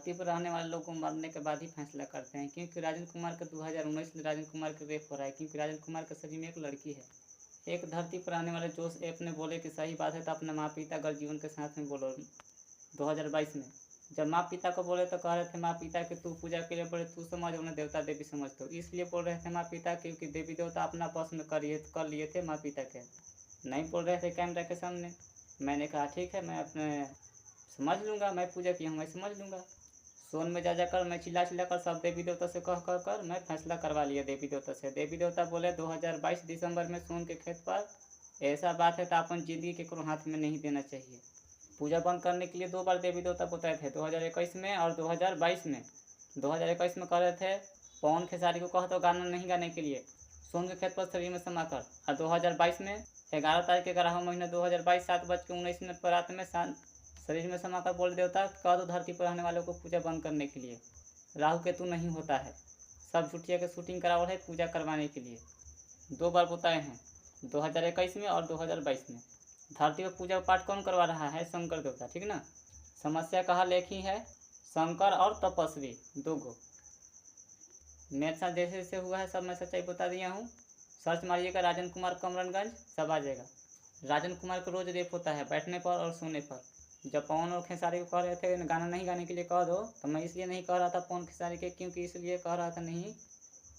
धरती पर रहने वाले लोग को मरने के बाद ही फैसला करते हैं, क्योंकि राजन कुमार का 2019 में राजन कुमार का रेप हो रहा है, क्योंकि राजन कुमार के शरीर में एक लड़की है। एक धरती पर आने वाले जोश एप ने बोले कि सही बात है तो अपने माँ पिता अगर जीवन के साथ में बोलो। 2022 में जब माँ पिता को बोले तो कह रहे थे माँ पिता कि तू पूजा के लिए बोले तू समझ, उन्हें देवता देवी समझते हो, इसलिए बोल रहे थे माँ पिता क्योंकि देवी देवता अपना बस में कर लिए थे माँ पिता के, नहीं बोल रहे थे कैमरा के सामने। मैंने कहा ठीक है, मैं अपने समझ लूँगा, मैं पूजा किया हूँ मैं समझ लूँगा। सोन में जा जाकर मैं चिल्ला कर सब देवी देवता से कह कर मैं फैसला करवा लिया देवी देवता से। देवी देवता बोले 2022 दिसंबर में सोन के खेत पर ऐसा बात है तो अपन जिंदगी के कोनो हाथ में नहीं देना चाहिए। पूजा बंद करने के लिए 2 बार देवी देवता बताए थे, 2021 में और 2022 में। 2021 में कह रहे थे पवन खेसारी को कह दो गाना नहीं गाने के लिए सोन के खेत पर शरीर में समा कर, और 2022 में 11 तारीख 11वां महीना 2022 7:19 पर रात में शरीर में समा कर बोल देवता कह दो धरती पर रहने वालों को पूजा बंद करने के लिए। राहु केतु नहीं होता है, सब झूठिया के शूटिंग करावल है पूजा करवाने के लिए। 2 बार बताए हैं, 2021 में और 2022 में। धरती पर पूजा पाठ कौन करवा रहा है? शंकर देवता, ठीक ना। समस्या कहाँ लेखी है? शंकर और तपस्वी 2 गो। मेरे साथ जैसे जैसे हुआ है सब मैं सच्चाई बता दिया हूँ। सर्च मारिएगा राजन कुमार कमरनगंज, सब आ जाएगा। राजन कुमार को रोज रेप होता है बैठने पर और सोने पर। जब पवन और खेसारी को कह रहे थे गाना नहीं गाने के लिए कह दो, तो मैं इसलिए नहीं कह रहा था पवन खेसारी के, क्योंकि इसलिए कह रहा था नहीं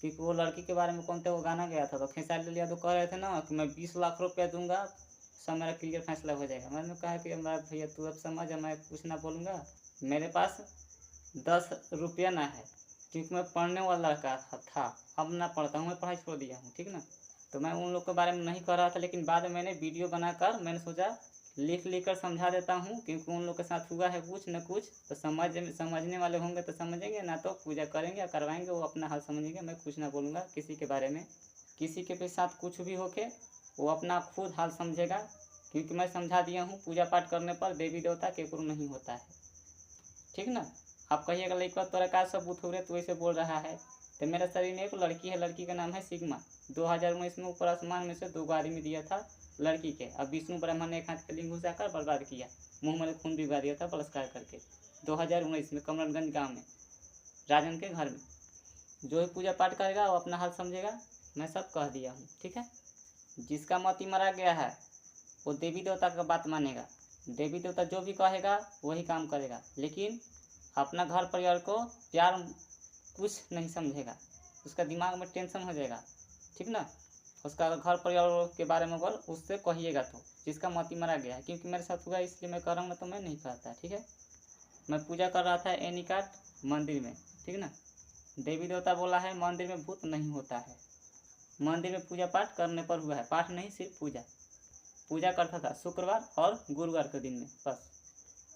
क्योंकि वो लड़की के बारे में कौन थे वो गाना गया था, तो खेसारी लिया तो कह रहे थे ना कि मैं 20 लाख रुपया दूंगा सब मेरा क्लियर फैसला हो जाएगा। मैंने कहा कि भैया तू अब समझ, मैं कुछ ना बोलूँगा, मेरे पास 10 रुपया ना है, क्योंकि मैं पढ़ने वाला लड़का था, अब ना पढ़ता हूँ, मैं पढ़ाई छोड़ दिया हूँ, ठीक ना। तो मैं उन लोग के बारे में नहीं कह रहा था, लेकिन बाद में मैंने वीडियो बनाकर मैंने सोचा लिख कर समझा देता हूँ, क्योंकि उन लोग के साथ हुआ है कुछ न कुछ, तो समझने वाले होंगे तो समझेंगे, ना तो पूजा करेंगे या करवाएंगे, वो अपना हाल समझेंगे। मैं कुछ ना बोलूँगा किसी के बारे में, किसी के भी साथ कुछ भी होके वो अपना खुद हाल समझेगा, क्योंकि मैं समझा दिया हूँ पूजा पाठ करने पर देवी देवता केकरो नहीं होता है, ठीक ना। आप कहिएगा लड़का तोरा का सब बुथुरे तो ऐसे बोल रहा है, तो मेरे शरीर में एक लड़की है, लड़की का नाम है सिग्मा। 2019 में ऊपर आसमान में से 2 आदमी दिया था लड़की के, अब विष्णु ब्रह्मण ने एक हाथ के लिंग घुसाकर बर्बाद किया, मुंह में खून भिजवा दिया था बलात्कार करके 2019 में कमरनगंज गांव में राजन के घर में। जो भी पूजा पाठ करेगा वो अपना हाल समझेगा, मैं सब कह दिया हूँ, ठीक है। जिसका मति मरा गया है वो देवी देवता का बात मानेगा, देवी देवता जो भी कहेगा वही काम करेगा, लेकिन अपना घर परिवार को प्यार कुछ नहीं समझेगा, उसका दिमाग में टेंशन हो जाएगा, ठीक ना। उसका घर परिवार के बारे में अगर उससे कहिएगा तो जिसका मति मरा गया है, क्योंकि मेरे साथ हुआ इसलिए मैं कर रहा हूँ, ना तो मैं नहीं करता, ठीक है। मैं पूजा कर रहा था एनीकाट मंदिर में, ठीक ना। देवी देवता बोला है मंदिर में भूत नहीं होता है, मंदिर में पूजा पाठ करने पर हुआ है, पाठ नहीं सिर्फ पूजा करता था शुक्रवार और गुरुवार के दिन में, बस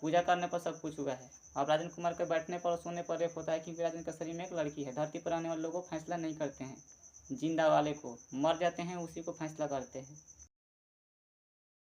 पूजा करने पर सब कुछ हुआ है। अब राजन कुमार के बैठने पर और सोने पर रेप होता है, क्योंकि राजन के शरीर में एक लड़की है। धरती पर आने वाले लोगों को फैसला नहीं करते हैं, जिंदा वाले को, मर जाते हैं उसी को फैसला करते हैं।